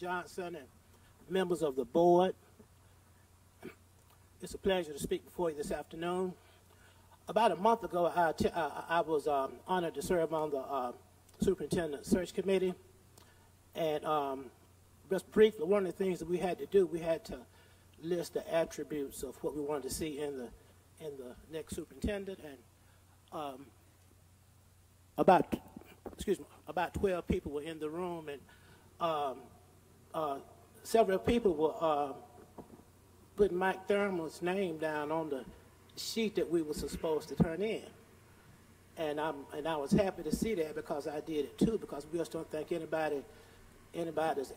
Johnson and members of the board. It's a pleasure to speak before you this afternoon. About a month ago, I was honored to serve on the Superintendent Search Committee. And just briefly, one of the things that we had to do, we had to list the attributes of what we wanted to see in the next superintendent. And about 12 people were in the room, and several people were putting Mike Thurman's name down on the sheet that we were supposed to turn in. And I was happy to see that, because I did it too, because we just don't think anybody's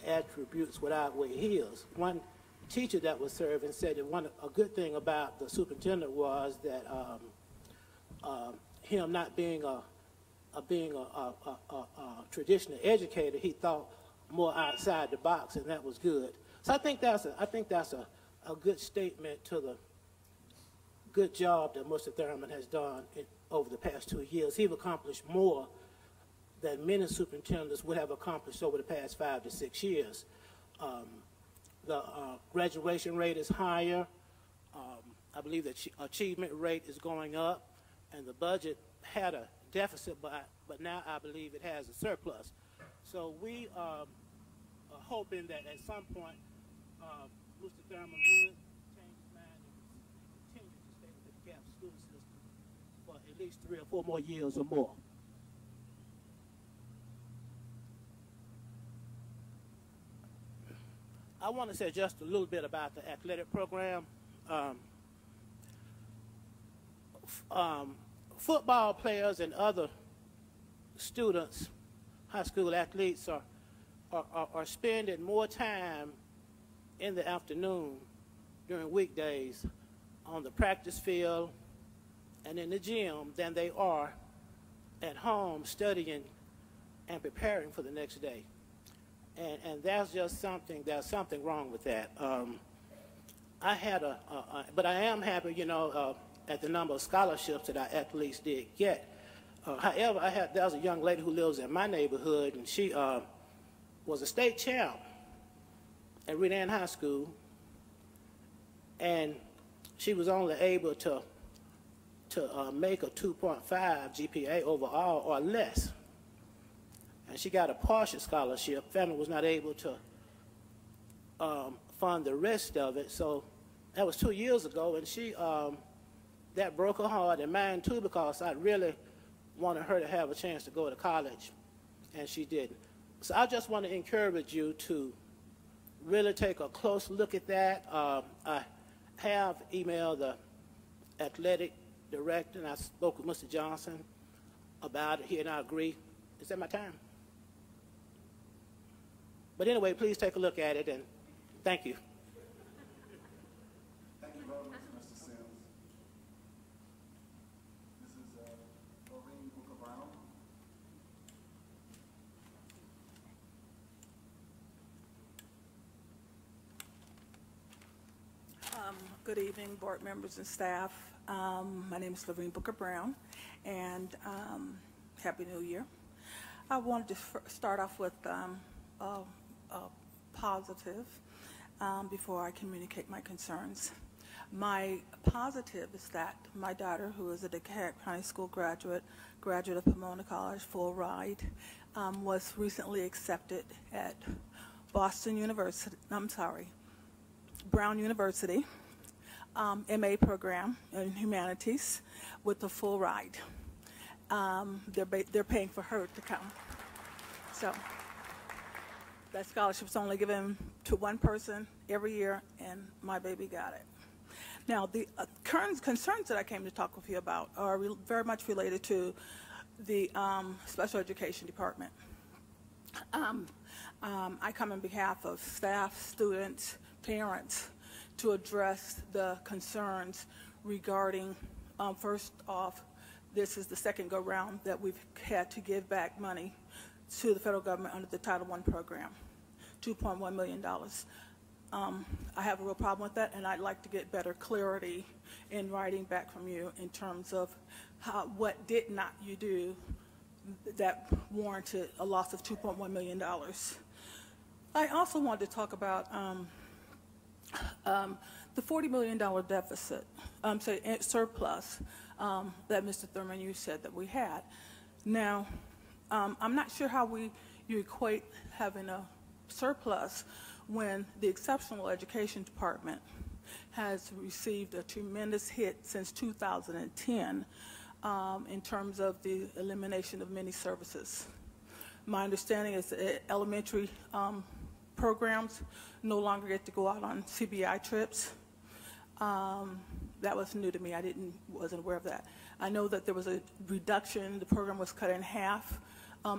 attributes would outweigh his. One teacher that was serving said that a good thing about the superintendent was that him not being a traditional educator, he thought more outside the box, and that was good. So I think that's a good statement to the good job that Mr. Thurman has done over the past 2 years. He's accomplished more than many superintendents would have accomplished over the past 5 to 6 years. The graduation rate is higher. I believe the achievement rate is going up, and the budget had a deficit, but now I believe it has a surplus. So we are hoping that at some point Mr. Thurman would change his mind and continue to stay with the DeKalb school system for at least 3 or 4 more years or more. I want to say just a little bit about the athletic program. Football players and other students, high school athletes, are spending more time in the afternoon during weekdays on the practice field and in the gym than they are at home studying and preparing for the next day. And that's just something, there's something wrong with that. I had but I am happy, you know, at the number of scholarships that our athletes did get. However, there was a young lady who lives in my neighborhood, and she was a state champ at Redan High School, and she was only able to make a 2.5 GPA overall or less. And she got a partial scholarship. Family was not able to fund the rest of it. So that was 2 years ago, and she that broke her heart and mine too, because I really wanted her to have a chance to go to college, and she didn't. So I just want to encourage you to really take a close look at that. I have emailed the athletic director, and I spoke with Mr. Johnson about it. He and I agree. Is that my time? But anyway, please take a look at it, and thank you. Thank you very much, Mr. Sims. This is Maureen Booker-Brown. Good evening, board members and staff. My name is Lorene Booker-Brown, and Happy New Year. I wanted to start off with a positive before I communicate my concerns. My positive is that my daughter, who is a DeKalb County School graduate of Pomona College, full ride, was recently accepted at Brown University, MA program in humanities with a full ride. They're paying for her to come. So that scholarship's only given to one person every year, and my baby got it. Now, the current concerns that I came to talk with you about are very much related to the special education department. I come on behalf of staff, students, parents, to address the concerns regarding, first off, this is the second go-round that we've had to give back money to the federal government under the Title I program, $2.1 million. I have a real problem with that, and I'd like to get better clarity in writing back from you in terms of what did not you do that warranted a loss of $2.1 million. I also wanted to talk about the $40 million deficit, surplus that Mr. Thurman, you said that we had. Now, I'm not sure how you equate having a surplus when the Exceptional Education Department has received a tremendous hit since 2010 in terms of the elimination of many services. My understanding is that elementary programs no longer get to go out on CBI trips. That was new to me. I wasn't aware of that. I know that there was a reduction. The program was cut in half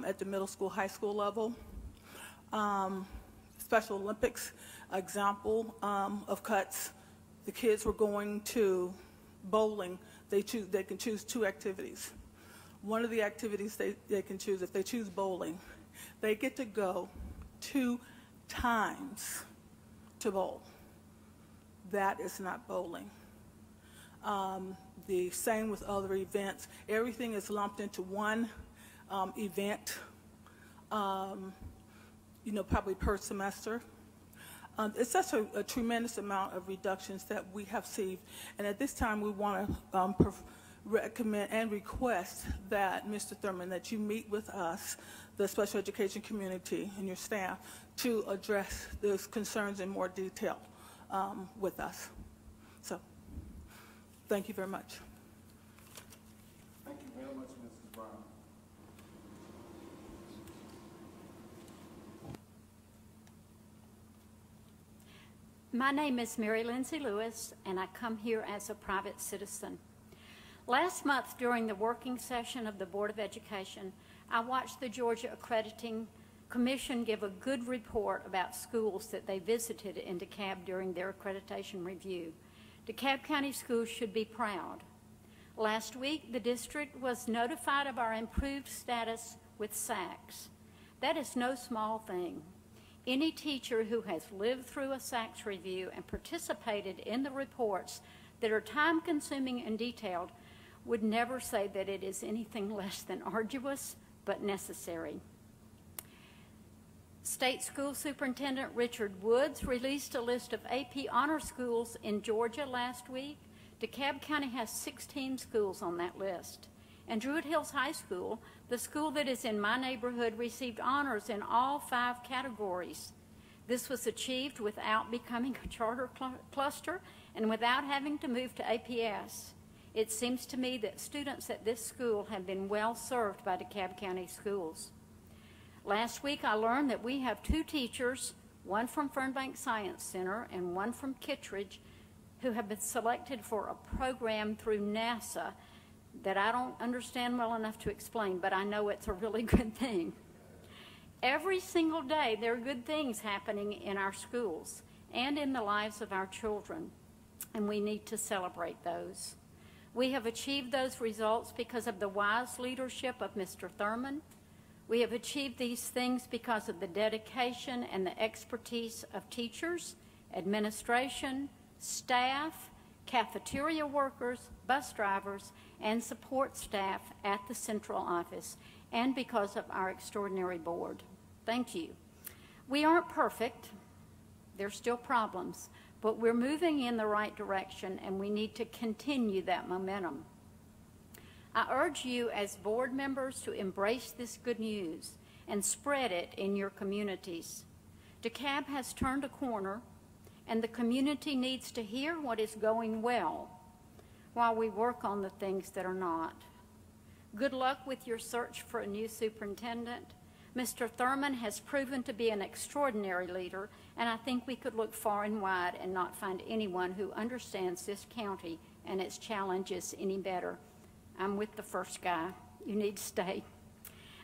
at the middle school, high school level. Special Olympics, example of cuts. The kids were going to bowling. They can choose 2 activities. One of the activities they can choose, if they choose bowling, they get to go 2 times to bowl. That is not bowling. The same with other events. Everything is lumped into one event, probably per semester. It's such a tremendous amount of reductions that we have seen. And at this time, we want to recommend and request that, Mr. Thurman, that you meet with us, the special education community and your staff, to address those concerns in more detail with us. So, thank you very much. Thank you very much, Mrs. Brown. My name is Mary Lindsay Lewis, and I come here as a private citizen. Last month, during the working session of the Board of Education, I watched the Georgia Accrediting Commission give a good report about schools that they visited in DeKalb during their accreditation review. DeKalb County schools should be proud. Last week, the district was notified of our improved status with SACS. That is no small thing. Any teacher who has lived through a SACS review and participated in the reports that are time-consuming and detailed would never say that it is anything less than arduous but necessary. State School Superintendent Richard Woods released a list of AP honor schools in Georgia last week. DeKalb County has 16 schools on that list. And Druid Hills High School, the school that is in my neighborhood, received honors in all 5 categories. This was achieved without becoming a charter cluster and without having to move to APS. It seems to me that students at this school have been well served by DeKalb County schools. Last week I learned that we have 2 teachers, one from Fernbank Science Center and one from Kittredge, who have been selected for a program through NASA that I don't understand well enough to explain, but I know it's a really good thing. Every single day there are good things happening in our schools and in the lives of our children, and we need to celebrate those. We have achieved those results because of the wise leadership of Mr. Thurman. We have achieved these things because of the dedication and the expertise of teachers, administration, staff, cafeteria workers, bus drivers, and support staff at the central office, and because of our extraordinary board. Thank you. We aren't perfect. There's still problems, but we're moving in the right direction, and we need to continue that momentum. I urge you as board members to embrace this good news and spread it in your communities. DeKalb has turned a corner, and the community needs to hear what is going well while we work on the things that are not. Good luck with your search for a new superintendent. Mr. Thurman has proven to be an extraordinary leader, and I think we could look far and wide and not find anyone who understands this county and its challenges any better. I'm with the first guy. You need to stay.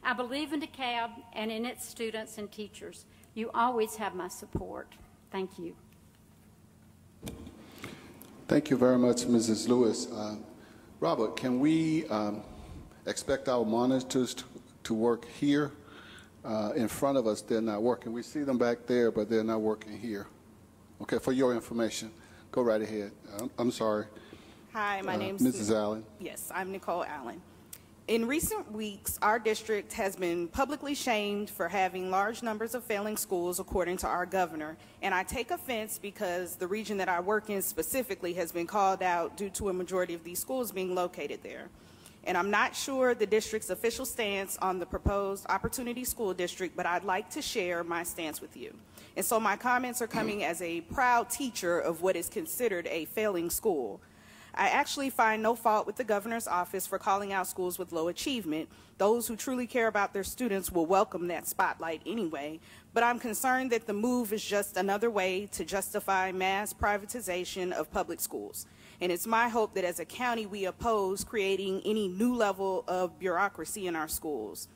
I believe in DeKalb and in its students and teachers. You always have my support. Thank you. Thank you very much, Mrs. Lewis. Robert, can we expect our monitors to work here? In front of us, they're not working. We see them back there, but they're not working here. Okay, for your information, go right ahead. I'm sorry. Hi, my name's Mrs. Allen. Yes, I'm Nicole Allen. In recent weeks, our district has been publicly shamed for having large numbers of failing schools, according to our governor. And I take offense because the region that I work in specifically has been called out due to a majority of these schools being located there. And I'm not sure the district's official stance on the proposed Opportunity School District, but I'd like to share my stance with you. And so my comments are coming as a proud teacher of what is considered a failing school. I actually find no fault with the governor's office for calling out schools with low achievement. Those who truly care about their students will welcome that spotlight anyway, but I'm concerned that the move is just another way to justify mass privatization of public schools. And it's my hope that as a county we oppose creating any new level of bureaucracy in our schools.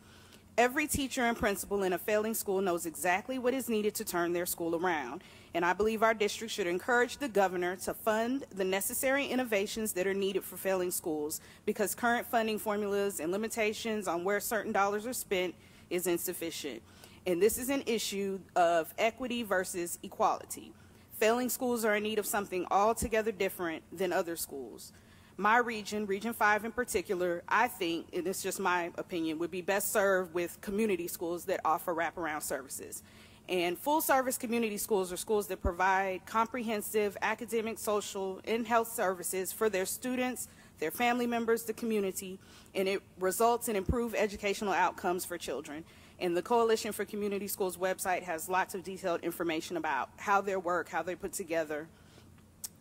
Every teacher and principal in a failing school knows exactly what is needed to turn their school around. And I believe our district should encourage the governor to fund the necessary innovations that are needed for failing schools, because current funding formulas and limitations on where certain dollars are spent is insufficient. And this is an issue of equity versus equality. Failing schools are in need of something altogether different than other schools. My region, Region 5 in particular, I think, and it's just my opinion, would be best served with community schools that offer wraparound services. And full-service community schools are schools that provide comprehensive academic, social, and health services for their students, their family members, the community, and it results in improved educational outcomes for children. And the Coalition for Community Schools website has lots of detailed information about how they work, how they put together.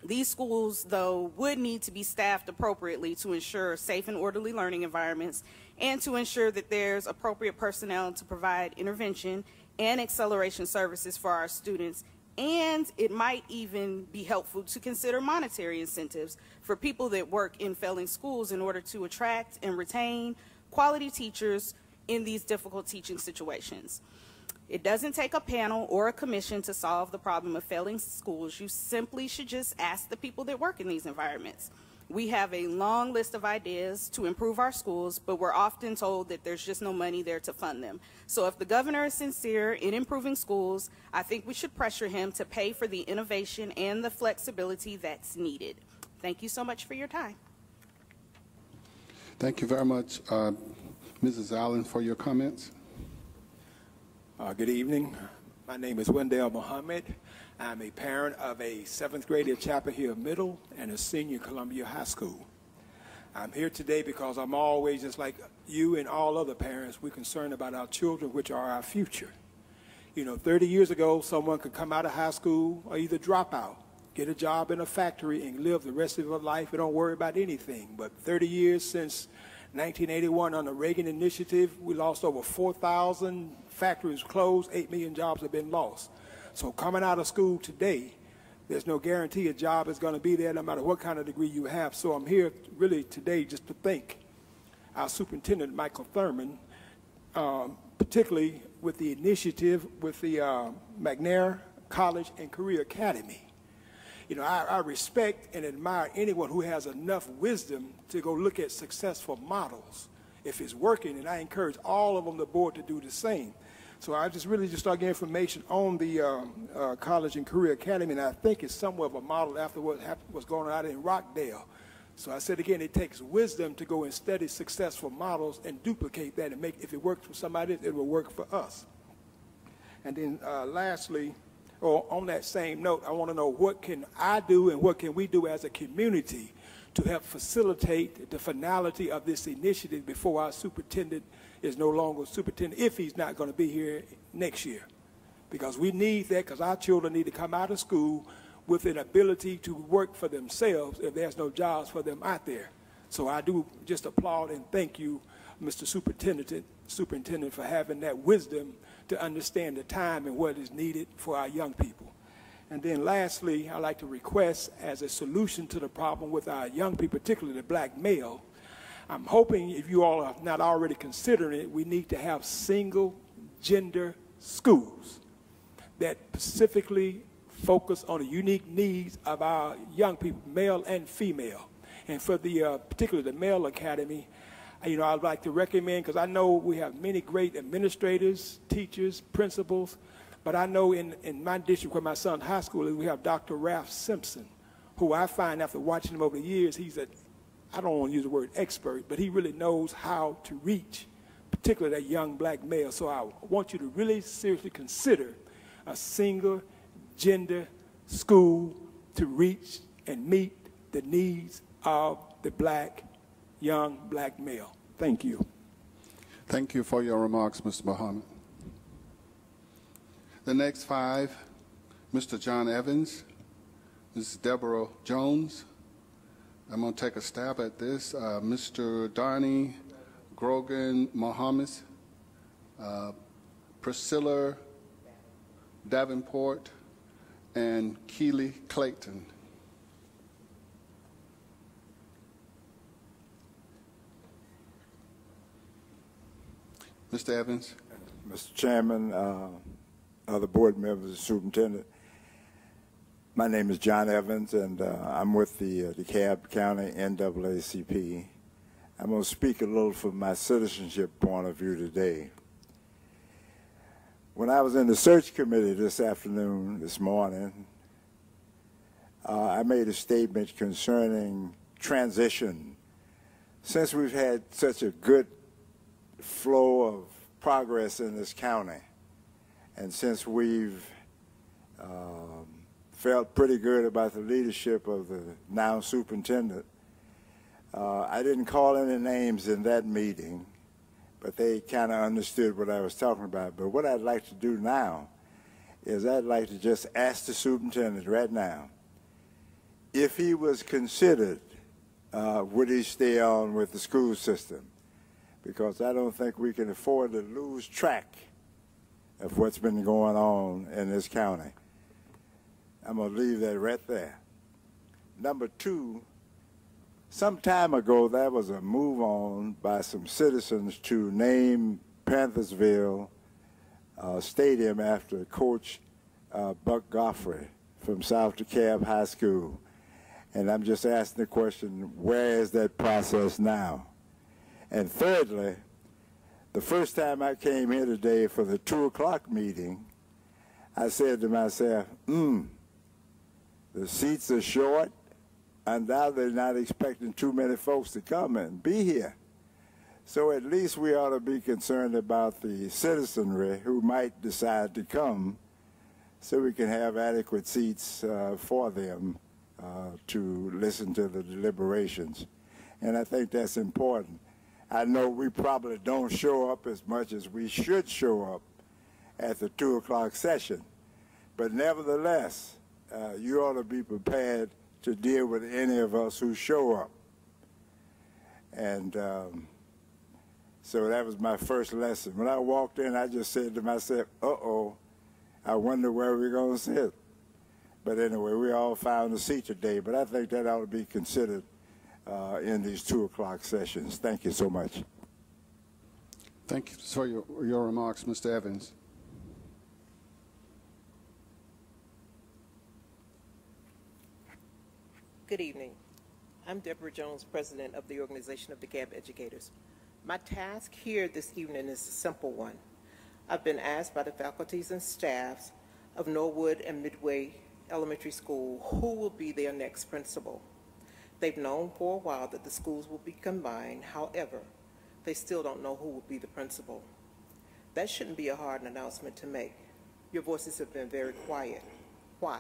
These schools, though, would need to be staffed appropriately to ensure safe and orderly learning environments and to ensure that there's appropriate personnel to provide intervention and acceleration services for our students. And it might even be helpful to consider monetary incentives for people that work in failing schools in order to attract and retain quality teachers in these difficult teaching situations. It doesn't take a panel or a commission to solve the problem of failing schools. You simply should just ask the people that work in these environments. We have a long list of ideas to improve our schools, but we're often told that there's just no money there to fund them. So if the governor is sincere in improving schools, I think we should pressure him to pay for the innovation and the flexibility that's needed. Thank you so much for your time. Thank you very much, Mrs. Allen, for your comments. Good evening. My name is Wendell Muhammad. I'm a parent of a 7th grade at Chapel Hill Middle and a senior at Columbia High School. I'm here today because I'm always, just like you and all other parents, we're concerned about our children, which are our future. You know, 30 years ago, someone could come out of high school or either drop out, get a job in a factory, and live the rest of their life and don't worry about anything. But 30 years since 1981 on the Reagan Initiative, we lost over 4,000 factories closed, 8 million jobs have been lost. So coming out of school today, there's no guarantee a job is going to be there no matter what kind of degree you have. So I'm here really today just to thank our superintendent, Michael Thurman, particularly with the initiative with the McNair College and Career Academy. You know, I respect and admire anyone who has enough wisdom to go look at successful models if it's working, and I encourage all of them, the board, to do the same. So I just really just start getting information on the College and Career Academy, and I think it's somewhat of a model after what's going on out in Rockdale. So I said again, it takes wisdom to go and study successful models and duplicate that and make, if it works for somebody else, it will work for us. And then lastly, on that same note, I want to know what can I do and what can we do as a community to help facilitate the finality of this initiative before our superintendent is no longer superintendent, if he's not going to be here next year. Because we need that, because our children need to come out of school with an ability to work for themselves if there's no jobs for them out there. So I do just applaud and thank you, Mr. Superintendent, for having that wisdom to understand the time and what is needed for our young people. And then lastly, I'd like to request, as a solution to the problem with our young people, particularly the black male, I'm hoping, if you all are not already considering it, we need to have single gender schools that specifically focus on the unique needs of our young people, male and female. And for the particularly the male academy, you know, I'd like to recommend, because I know we have many great administrators, teachers, principals, but I know in my district where my son's high school is, we have Dr. Ralph Simpson, who I find after watching him over the years, he's a I don't want to use the word expert, but he really knows how to reach, particularly that young black male. So I want you to really seriously consider a single gender school to reach and meet the needs of the young black male. Thank you. Thank you for your remarks, Mr. Muhammad. The next five, Mr. John Evans, Ms. Deborah Jones. I'm going to take a stab at this. Mr. Darney Grogan Mohammed, Priscilla Davenport, and Keely Clayton. Mr. Evans. Mr. Chairman, other board members, and superintendent, my name is John Evans, and I'm with the DeKalb County NAACP. I'm going to speak a little from my citizenship point of view today. When I was in the search committee this morning, I made a statement concerning transition. Since we've had such a good flow of progress in this county, and since we've felt pretty good about the leadership of the now superintendent, I didn't call any names in that meeting, but they kind of understood what I was talking about. But what I'd like to do now is I'd like to just ask the superintendent right now, if he was considered, would he stay on with the school system? Because I don't think we can afford to lose track of what's been going on in this county. I'm going to leave that right there. Number two, some time ago, there was a move on by some citizens to name Panthersville Stadium after Coach Buck Goffrey from South DeKalb High School. And I'm just asking the question, where is that process now? And thirdly, the first time I came here today for the 2 o'clock meeting, I said to myself, the seats are short. Undoubtedly not expecting too many folks to come and be here. So at least we ought to be concerned about the citizenry who might decide to come so we can have adequate seats for them to listen to the deliberations. And I think that's important. I know we probably don't show up as much as we should show up at the 2 o'clock session, but nevertheless, you ought to be prepared to deal with any of us who show up. And so that was my first lesson. When I walked in, I just said to myself, uh-oh, I wonder where we're going to sit. But anyway, we all found a seat today, but I think that ought to be considered in these 2 o'clock sessions. Thank you so much. Thank you for your remarks, Mr. Evans. Good evening. I'm Deborah Jones, president of the Organization of DeKalb Educators. My task here this evening is a simple one. I've been asked by the faculties and staffs of Norwood and Midway Elementary School who will be their next principal. They've known for a while that the schools will be combined. However, they still don't know who will be the principal. That shouldn't be a hard announcement to make. Your voices have been very quiet. Why?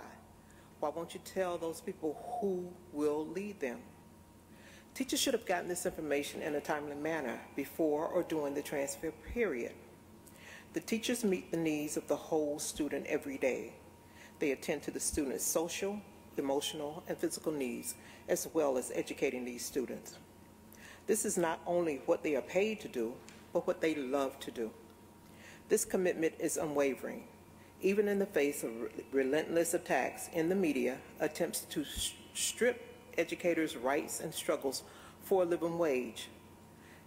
Why won't you tell those people who will lead them? Teachers should have gotten this information in a timely manner before or during the transfer period. The teachers meet the needs of the whole student every day. They attend to the student's social, emotional, and physical needs, as well as educating these students. This is not only what they are paid to do, but what they love to do. This commitment is unwavering. Even in the face of relentless attacks in the media, attempts to strip educators' rights and struggles for a living wage.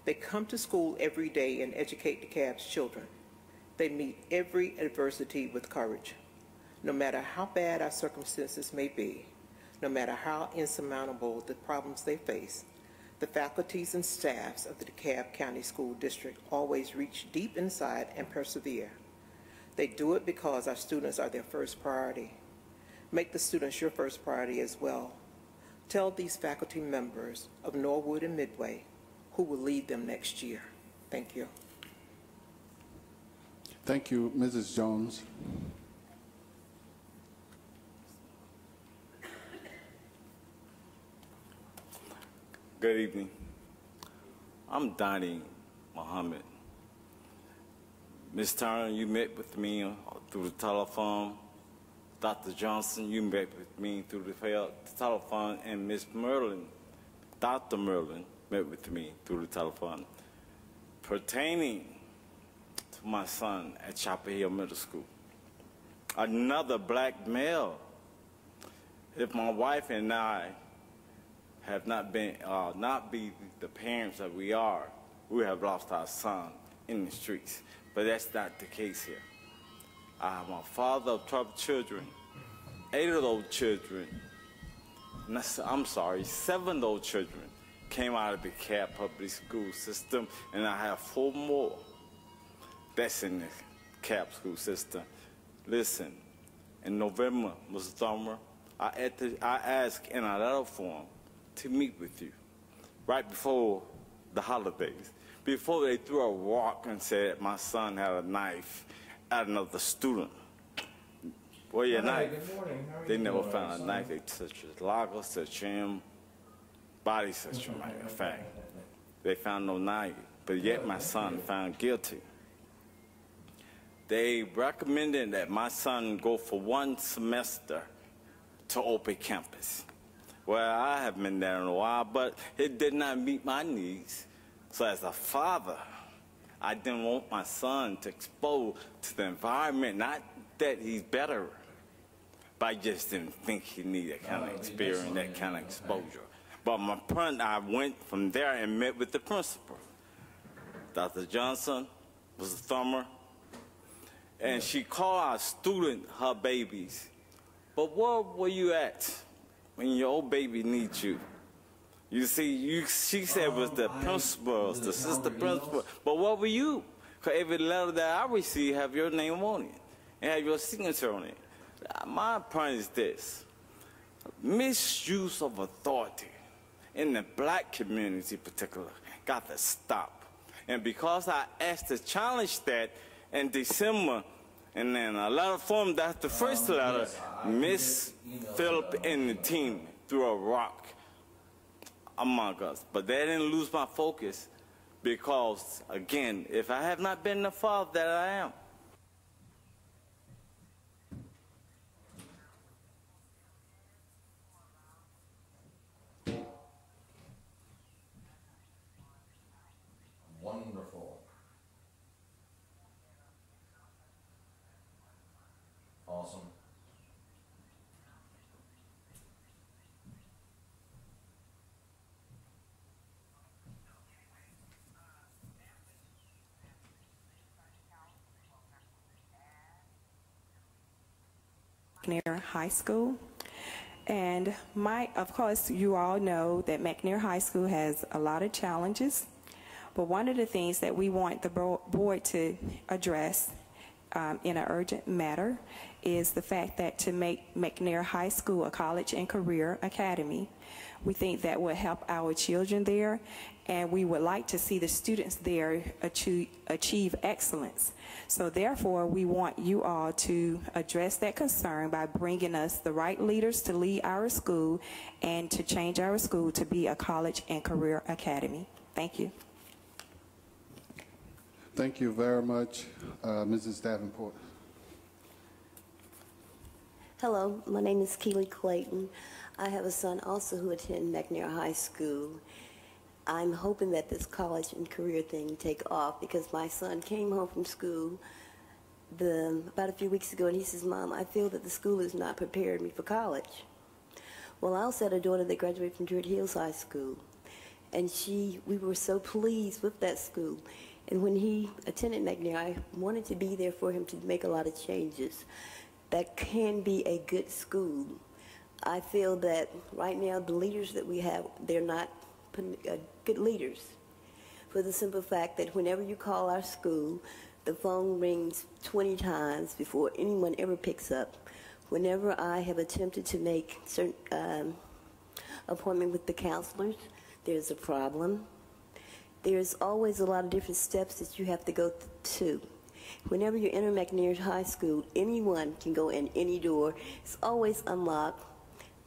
They come to school every day and educate DeKalb's children. They meet every adversity with courage. No matter how bad our circumstances may be, no matter how insurmountable the problems they face, the faculties and staffs of the DeKalb County School District always reach deep inside and persevere. They do it because our students are their first priority. Make the students your first priority as well. tell these faculty members of Norwood and Midway who will lead them next year. Thank you. Thank you, Mrs. Jones. Good evening. I'm Donnie Muhammad. Ms. Turner, you met with me through the telephone. Dr. Johnson, you met with me through the telephone. And Ms. Merlin, Dr. Merlin, met with me through the telephone. Pertaining to my son at Chapel Hill Middle School, another black male. If my wife and I have not been, not be the parents that we are, we have lost our son in the streets. But that's not the case here. I am a father of 12 children. 8 of those children, I'm sorry, 7 of those children came out of the DeKalb public school system, and I have 4 more that's in the DeKalb school system. Listen, in November, Mr. Thummer, I asked in a letter form to meet with you right before the holidays, before they threw a rock and said my son had a knife at another student. Well, your knife. Good morning. How are They you never doing, found a son? knife. They searched his locker, searched him, body searched him, matter of fact. They found no knife, but yet my son found guilty. They recommended that my son go for 1 semester to open campus. Well, I haven't been there in a while, but it did not meet my needs. So as a father, I didn't want my son to expose to the environment, not that he's better, but I just didn't think he needed that kind of experience, that kind of exposure. But I went from there and met with the principal. Dr. Johnson was a thumber, and she called our student her babies. But where were you at when your old baby needs you? You see, she said it was the principals, the assistant principal. But what were you? Because every letter that I received have your name on it and have your signature on it. My point is this: misuse of authority in the black community in particular got to stop. And because I asked to challenge that in December, and then a letter form, that's the first letter, Miss Phillip and the team threw a rock among us. But that didn't lose my focus because, again, if I have not been the father that I am, Wonderful. Awesome. McNair High School. And of course, you all know that McNair High School has a lot of challenges, but one of the things that we want the board to address in an urgent matter is the fact that to make McNair High School a college and career academy. We think that will help our children there, and we would like to see the students there achieve excellence. So therefore, we want you all to address that concern by bringing us the right leaders to lead our school and to change our school to be a college and career academy. Thank you. Thank you very much, Mrs. Davenport. Hello, my name is Keely Clayton. I have a son also who attends McNair High School. I'm hoping that this college and career thing take off because my son came home from school about a few weeks ago and he says, Mom, I feel that the school has not prepared me for college. Well, I also had a daughter that graduated from Druid Hills High School, and we were so pleased with that school. And when he attended McNair, I wanted to be there for him to make a lot of changes. That can be a good school. I feel that right now the leaders that we have, they're not good leaders, for the simple fact that whenever you call our school, the phone rings 20 times before anyone ever picks up. Whenever I have attempted to make a appointment with the counselors, there's a problem. There's always a lot of different steps that you have to go to. Whenever you enter McNair High School, anyone can go in any door. It's always unlocked.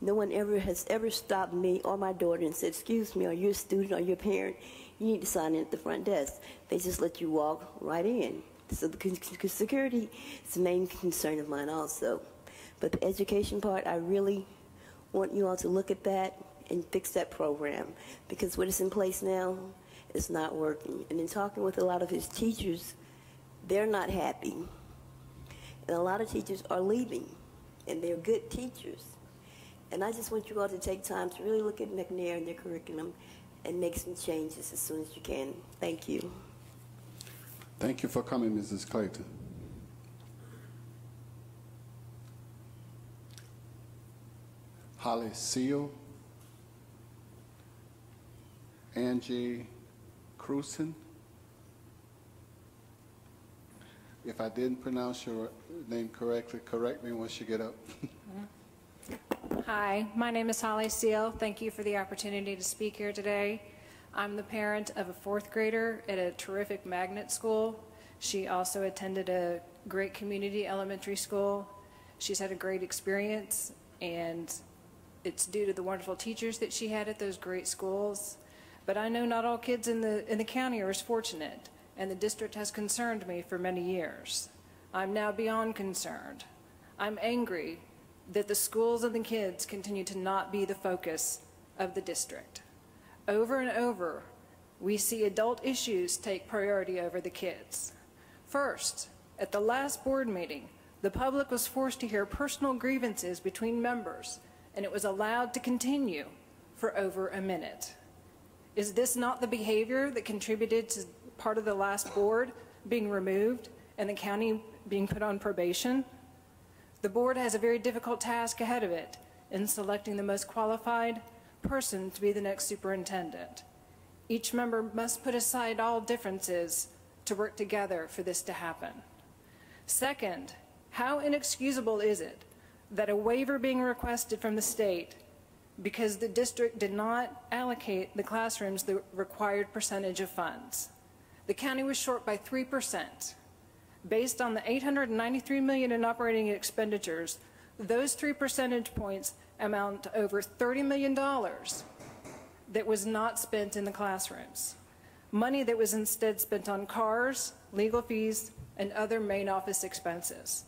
No one has ever stopped me or my daughter and said, excuse me, are you a student or you're a parent? You need to sign in at the front desk. They just let you walk right in. So the security is the main concern of mine also. But the education part, I really want you all to look at that and fix that program, because what is in place now is not working. And in talking with a lot of his teachers, they're not happy. And a lot of teachers are leaving, and they're good teachers. And I just want you all to take time to really look at McNair and their curriculum and make some changes as soon as you can. Thank you. Thank you for coming, Mrs. Clayton. Holly Seal, Angie Cruson. If I didn't pronounce your name correctly, correct me once you get up. Hi, my name is Holly Seal. Thank you for the opportunity to speak here today. I'm the parent of a fourth grader at a terrific magnet school. She also attended a great community elementary school. She's had a great experience, and it's due to the wonderful teachers that she had at those great schools. But I know not all kids in the county are as fortunate, and the district has concerned me for many years. I'm now beyond concerned. I'm angry that the schools and the kids continue to not be the focus of the district. Over and over, we see adult issues take priority over the kids. First, at the last board meeting, the public was forced to hear personal grievances between members, and it was allowed to continue for over a minute. Is this not the behavior that contributed to part of the last board being removed and the county being put on probation? The board has a very difficult task ahead of it in selecting the most qualified person to be the next superintendent. Each member must put aside all differences to work together for this to happen. Second, how inexcusable is it that a waiver being requested from the state because the district did not allocate the classrooms the required percentage of funds? The county was short by 3%. Based on the $893 million in operating expenditures, those 3 percentage points amount to over $30 million that was not spent in the classrooms. Money that was instead spent on cars, legal fees, and other main office expenses.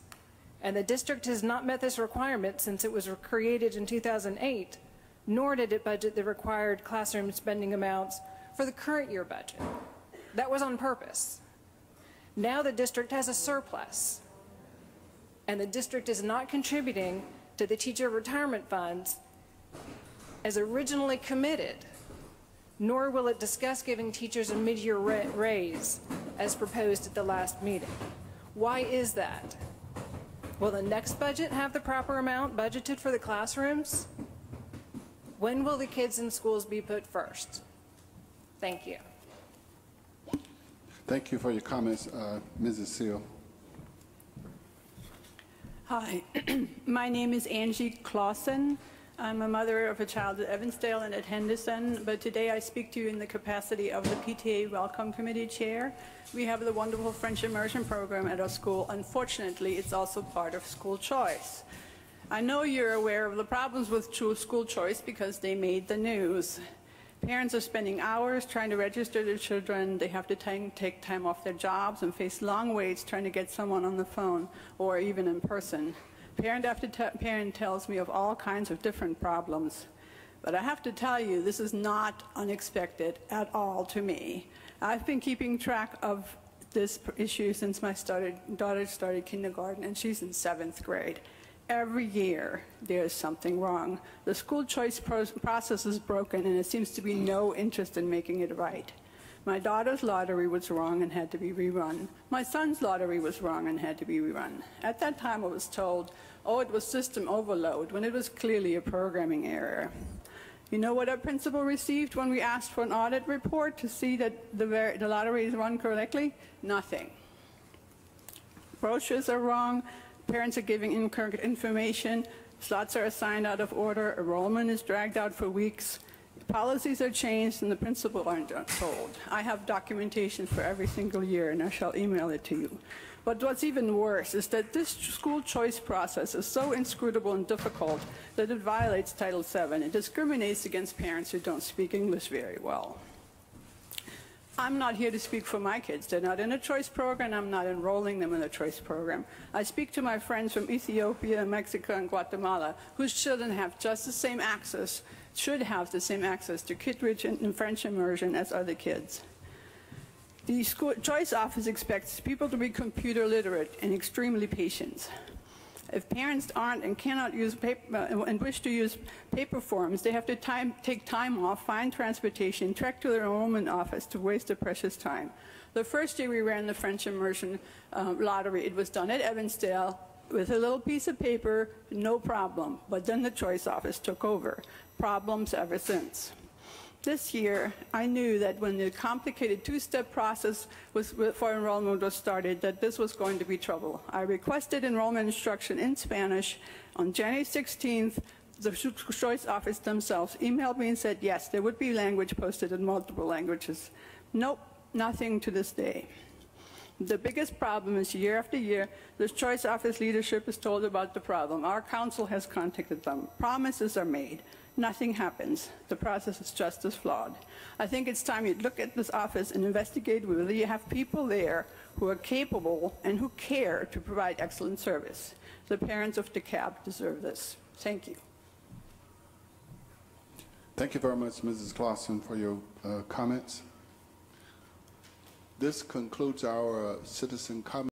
And the district has not met this requirement since it was created in 2008, nor did it budget the required classroom spending amounts for the current year budget. That was on purpose. Now the district has a surplus, and the district is not contributing to the teacher retirement funds as originally committed, nor will it discuss giving teachers a mid-year raise as proposed at the last meeting. Why is that? Will the next budget have the proper amount budgeted for the classrooms? When will the kids in schools be put first? Thank you. Thank you for your comments, Mrs. Seal. Hi, my name is Angie Clausen. I'm a mother of a child at Evansdale and at Henderson, but today I speak to you in the capacity of the PTA Welcome Committee Chair. We have the wonderful French immersion program at our school. Unfortunately, it's also part of school choice. I know you're aware of the problems with school choice because they made the news. Parents are spending hours trying to register their children. They have to take time off their jobs and face long waits trying to get someone on the phone or even in person. Parent after parent tells me of all kinds of different problems. But I have to tell you, this is not unexpected at all to me. I've been keeping track of this issue since my daughter started kindergarten, and she's in 7th grade. Every year, there's something wrong. The school choice process is broken, and there seems to be no interest in making it right. My daughter's lottery was wrong and had to be rerun. My son's lottery was wrong and had to be rerun. At that time, I was told, oh, it was system overload, when it was clearly a programming error. You know what our principal received when we asked for an audit report to see that the lottery is run correctly? Nothing. Brochures are wrong. Parents are giving incorrect information. Slots are assigned out of order. Enrollment is dragged out for weeks. Policies are changed and the principal aren't told. I have documentation for every single year and I shall email it to you. But what's even worse is that this school choice process is so inscrutable and difficult that it violates Title VII. It discriminates against parents who don't speak English very well. I'm not here to speak for my kids. They're not in a choice program. I'm not enrolling them in a choice program. I speak to my friends from Ethiopia, Mexico, and Guatemala, whose children have just the same access, should have the same access to Kittredge and French immersion as other kids. The school choice office expects people to be computer literate and extremely patient. If parents aren't and cannot use paper and wish to use paper forms, they have to take time off, find transportation, trek to their enrollment office to waste their precious time. The first year we ran the French immersion lottery, it was done at Evansdale with a little piece of paper, no problem. But then the choice office took over. Problems ever since. This year, I knew that when the complicated two-step process for enrollment was started, that this was going to be trouble. I requested enrollment instruction in Spanish. On January 16th, the choice office themselves emailed me and said, yes, there would be language posted in multiple languages. Nope, nothing to this day. The biggest problem is year after year, the choice office leadership is told about the problem. Our council has contacted them. Promises are made. Nothing happens. The process is just as flawed. I think it's time you look at this office and investigate whether you have people there who are capable and who care to provide excellent service. The parents of DeKalb deserve this. Thank you. Thank you very much, Mrs. Clausen, for your comments. This concludes our citizen comment.